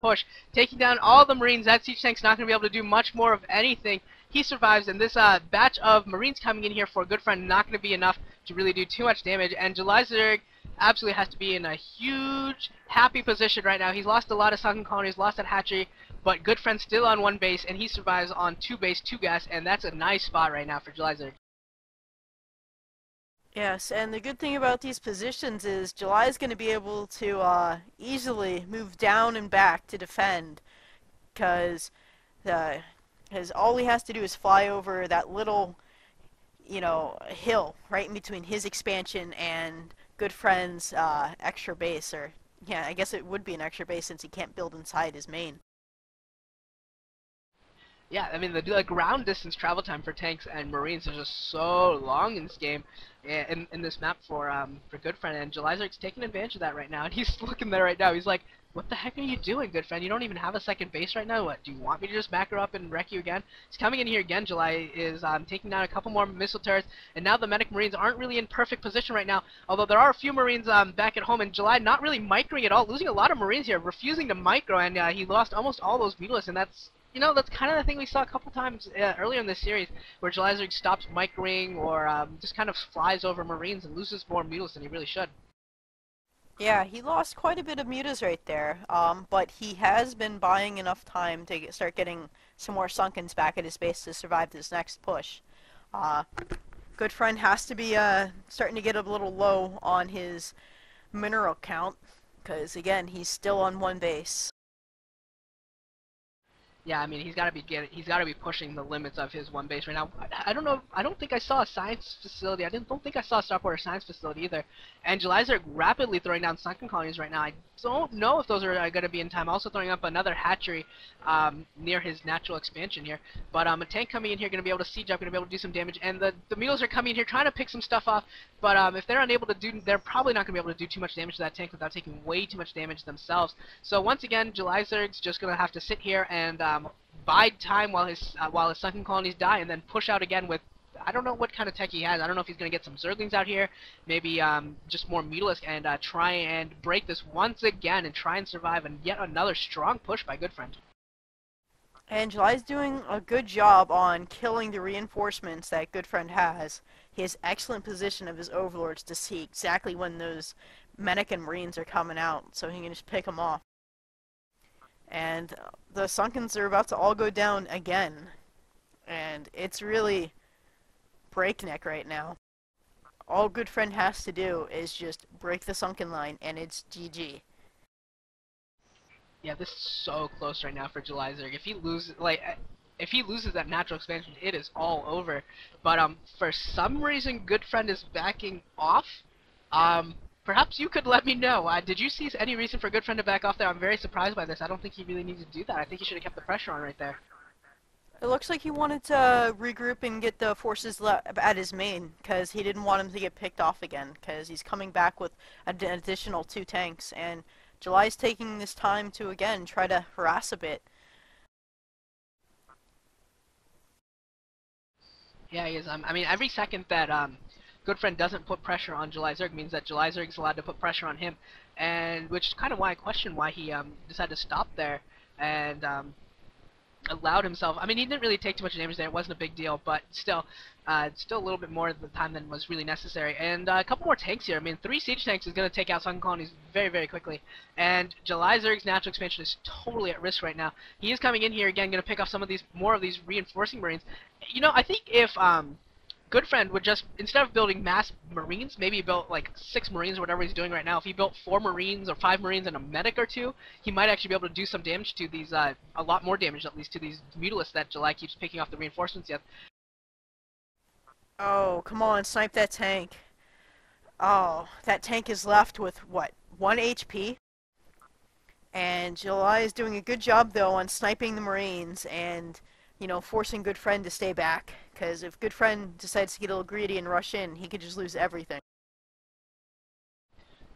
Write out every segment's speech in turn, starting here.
push, taking down all the Marines. That siege tank's not going to be able to do much more of anything. He survives, and this batch of Marines coming in here for Goodfriend not going to be enough to really do too much damage. And JulyZerg absolutely has to be in a huge, happy position right now. He's lost a lot of sunken colonies, lost that hatchery, but Goodfriend's still on one base, and he survives on 2 base, 2 gas, and that's a nice spot right now for JulyZerg. Yes, and the good thing about these positions is July is going to be able to easily move down and back to defend, because all he has to do is fly over that little, hill right in between his expansion and Goodfriend's extra base, or yeah, I guess it would be an extra base since he can't build inside his main. Yeah, I mean, the ground distance travel time for tanks and Marines is just so long in this game, in this map for Goodfriend, and JulyZerg's taking advantage of that right now, and he's looking there right now. He's like, what the heck are you doing, Goodfriend? You don't even have a second base right now? What, do you want me to just back her up and wreck you again? He's coming in here again. July is taking down a couple more missile turrets, and now the medic Marines aren't really in perfect position right now, although there are a few Marines back at home, and July not really microing at all, losing a lot of Marines here, refusing to micro, and he lost almost all those Mutalists, and that's that's kind of the thing we saw a couple times earlier in this series, where JulyZerg stops microing or just kind of flies over Marines and loses more Mutals than he really should. Yeah, he lost quite a bit of mutas right there, but he has been buying enough time to start getting some more Sunkens back at his base to survive this next push. Goodfriend has to be starting to get a little low on his mineral count, because again, he's still on one base. Yeah, I mean, he's got to be pushing the limits of his one base right now. I don't know. I don't think I saw a science facility. Don't think I saw a starport or science facility either. And JulyZerg rapidly throwing down sunken colonies right now. I don't know if those are going to be in time. Also throwing up another hatchery near his natural expansion here. But a tank coming in here going to be able to siege up, going to be able to do some damage. And the Mules are coming in here trying to pick some stuff off. But if they're unable to do, they're probably not going to be able to do too much damage to that tank without taking way too much damage themselves. So once again, JulyZerg's just going to have to sit here and bide time while his sunken colonies die, and then push out again with, I don't know what kind of tech he has. I don't know if he's going to get some Zerglings out here, maybe just more Mutalisk, and try and break this once again and try and survive, and yet another strong push by Goodfriend. And July's doing a good job on killing the reinforcements that Goodfriend has. He has excellent position of his overlords to see exactly when those Medic and Marines are coming out, so he can just pick them off. And the Sunkens are about to all go down again. And it's really breakneck right now. All Goodfriend has to do is just break the Sunken line, and it's GG. Yeah, this is so close right now for JulyZerg. If he loses that natural expansion, it is all over. But for some reason, Goodfriend is backing off. Perhaps you could let me know. Did you see any reason for Goodfriend to back off there? I'm very surprised by this. I don't think he really needs to do that. I think he should have kept the pressure on right there. It looks like he wanted to regroup and get the forces at his main, because he didn't want him to get picked off again, because he's coming back with an additional 2 tanks, and July's taking this time to, again, try to harass a bit. Yeah, he is. I mean, every second that Goodfriend doesn't put pressure on JulyZerg means that JulyZerg is allowed to put pressure on him, and which is kind of why I question why he decided to stop there and allowed himself. I mean, he didn't really take too much damage there. It wasn't a big deal, but still a little bit more of the time than was really necessary. And a couple more tanks here. I mean, 3 siege tanks is going to take out sunken colonies very, very quickly. And JulyZerg's natural expansion is totally at risk right now. He is coming in here again, going to pick off some of these more of these reinforcing Marines. I think if Goodfriend would just, instead of building mass Marines, maybe he built like 6 Marines or whatever he's doing right now. If he built 4 Marines or 5 Marines and a medic or 2, he might actually be able to do some damage to these, a lot more damage at least, to these Mutalists that July keeps picking off the reinforcements yet. Oh, come on, snipe that tank. Oh, that tank is left with, what, 1 HP? And July is doing a good job, though, on sniping the Marines and, forcing Goodfriend to stay back. Because if Goodfriend decides to get a little greedy and rush in, he could just lose everything.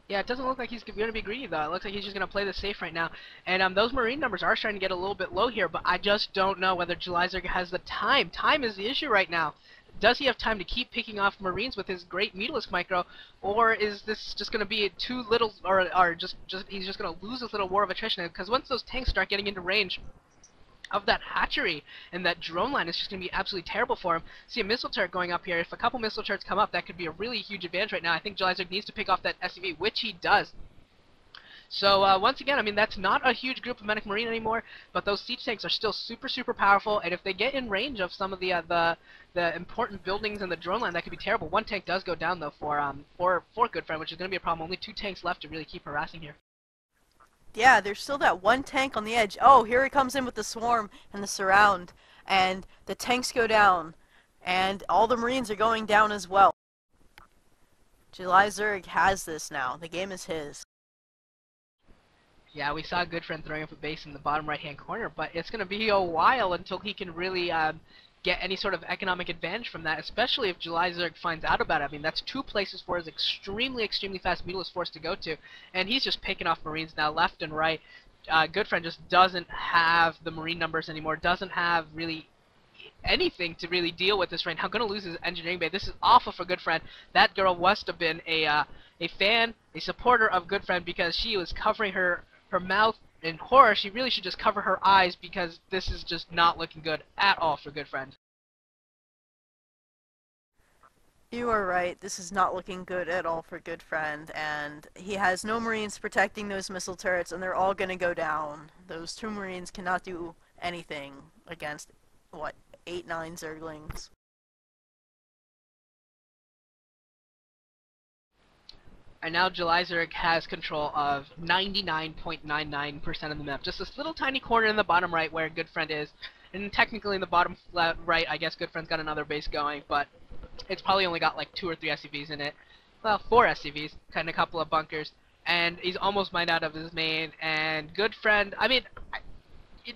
Yeah, it doesn't look like he's going to be greedy, though. It looks like he's just going to play this safe right now. And those Marine numbers are starting to get a little bit low here, but I just don't know whether JulyZerg has the time. Time is the issue right now. Does he have time to keep picking off Marines with his great Mutalisk micro, or is this just going to be too little, or just he's just going to lose this little war of attrition? Because once those tanks start getting into range of that hatchery and that drone line, is just going to be absolutely terrible for him. See a missile turret going up here. If a couple missile turrets come up, that could be a really huge advantage right now. I think JulyZerg needs to pick off that SCV, which he does. So once again, I mean, that's not a huge group of Medic Marine anymore, but those siege tanks are still super, super powerful, and if they get in range of some of the important buildings in the drone line, that could be terrible. One tank does go down, though, for Goodfriend, which is going to be a problem. Only 2 tanks left to really keep harassing here. Yeah, there's still that one tank on the edge. Oh, here he comes in with the swarm and the surround, and the tanks go down, and all the Marines are going down as well. JulyZerg has this now. The game is his. Yeah, we saw Goodfriend throwing up a base in the bottom right-hand corner, but it's going to be a while until he can really get any sort of economic advantage from that, especially if JulyZerg finds out about it. I mean, that's 2 places for his extremely, extremely fast Mutalisk force to go to, and he's just picking off Marines now left and right. Goodfriend just doesn't have the Marine numbers anymore, doesn't have really anything to really deal with this right now. Going to lose his engineering bay. This is awful for Goodfriend. That girl must have been a fan, a supporter of Goodfriend, because she was covering her mouth in horror. She really should just cover her eyes, because this is just not looking good at all for Goodfriend. You are right. This is not looking good at all for Goodfriend, and he has no Marines protecting those missile turrets, and they're all going to go down. Those 2 Marines cannot do anything against, what, 8-9 Zerglings. And now JulyZerg has control of 99.99% of the map. Just this little tiny corner in the bottom right where Goodfriend is. And technically in the bottom right, I guess Goodfriend's got another base going, but it's probably only got like 2 or 3 SCVs in it. Well, 4 SCVs, kind of a couple of bunkers. And he's almost mined out of his main. And Goodfriend, I mean,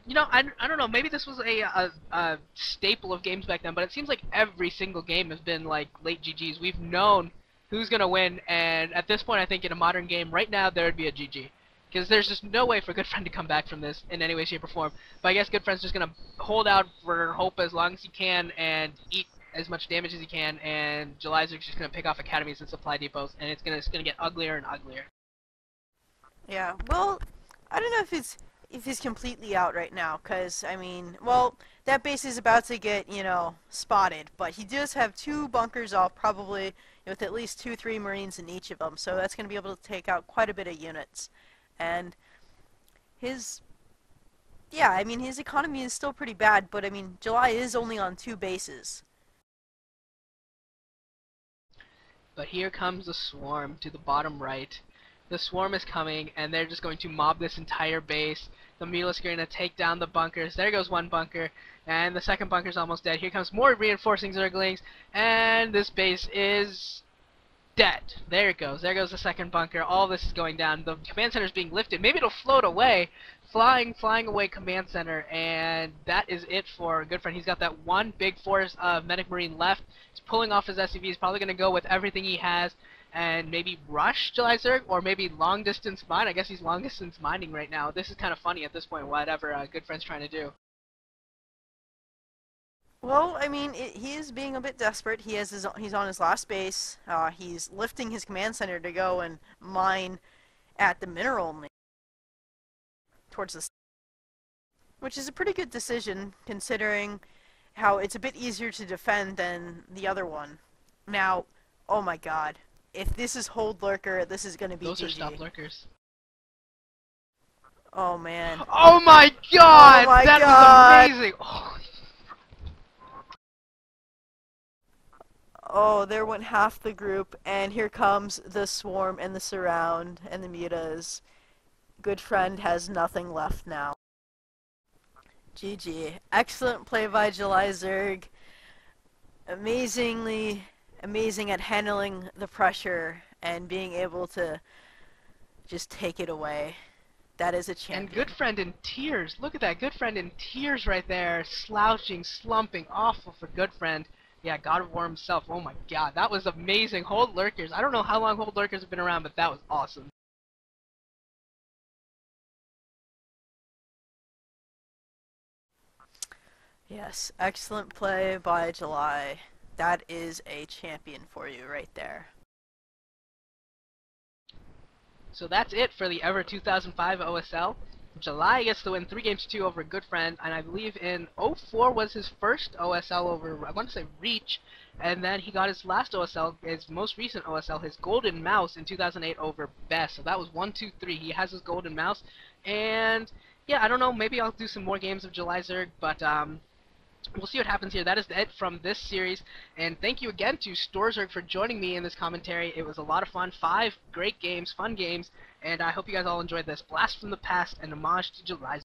you know, I don't know, maybe this was a staple of games back then, but it seems like every single game has been like late GGs. We've known who's going to win, and at this point I think in a modern game right now there would be a GG. Because there's just no way for Goodfriend to come back from this in any way, shape, or form. But I guess Goodfriend's just going to hold out for hope as long as he can and eat as much damage as he can, and JulyZerg's just going to pick off academies and supply depots, and it's going to get uglier and uglier. Yeah, well, I don't know if he's completely out right now, because, I mean, well, that base is about to get, you know, spotted, but he does have 2 bunkers off, probably with at least 2-3 Marines in each of them, so that's going to be able to take out quite a bit of units. And yeah, I mean, his economy is still pretty bad, but I mean, July is only on 2 bases. But here comes the swarm to the bottom right. The swarm is coming, and they're just going to mob this entire base. The Mutalisk are going to take down the bunkers. There goes one bunker, and the second bunker's almost dead. Here comes more reinforcing Zerglings, and this base is dead. There it goes. There goes the second bunker. All this is going down. The command center is being lifted. Maybe it'll float away. Flying away command center, and that is it for Goodfriend. He's got that one big force of Medic Marine left. He's pulling off his SCV. He's probably going to go with everything he has and maybe rush JulyZerg, or maybe long distance mine. I guess he's long distance mining right now. This is kind of funny at this point, whatever Goodfriend's trying to do. Well, I mean, he is being a bit desperate. He's on his last base. He's lifting his command center to go and mine at the mineral towards the, which is a pretty good decision considering how it's a bit easier to defend than the other one. Now, oh my god, if this is hold lurker, this is going to be Those GG. are stop lurkers. Oh man. Oh my god! Oh my that god! was amazing! Oh. Oh, there went half the group, and here comes the swarm and the surround and the mutas. Goodfriend has nothing left now. GG. Excellent play by JulyZerg. Amazing at handling the pressure and being able to just take it away. That is a champion. And Goodfriend in tears. Look at that. Goodfriend in tears right there. Slouching, slumping. Awful for Goodfriend. Yeah, God of War himself. Oh my god. That was amazing. Hold lurkers. I don't know how long hold lurkers have been around, but that was awesome. Yes, excellent play by July. That is a champion for you right there. So that's it for the Ever 2005 OSL. July gets to win 3 games to 2 over Goodfriend, and I believe in '04 was his first OSL over, I want to say Reach, and then he got his last OSL, his most recent OSL, his Golden Mouse in 2008 over Best. So that was 1, 2, 3. He has his Golden Mouse, and yeah, I don't know, maybe I'll do some more games of JulyZerg, but we'll see what happens here. That is it from this series, and thank you again to Storrzerg for joining me in this commentary. It was a lot of fun. 5 great games, fun games, and I hope you guys all enjoyed this. Blast from the past and homage to July.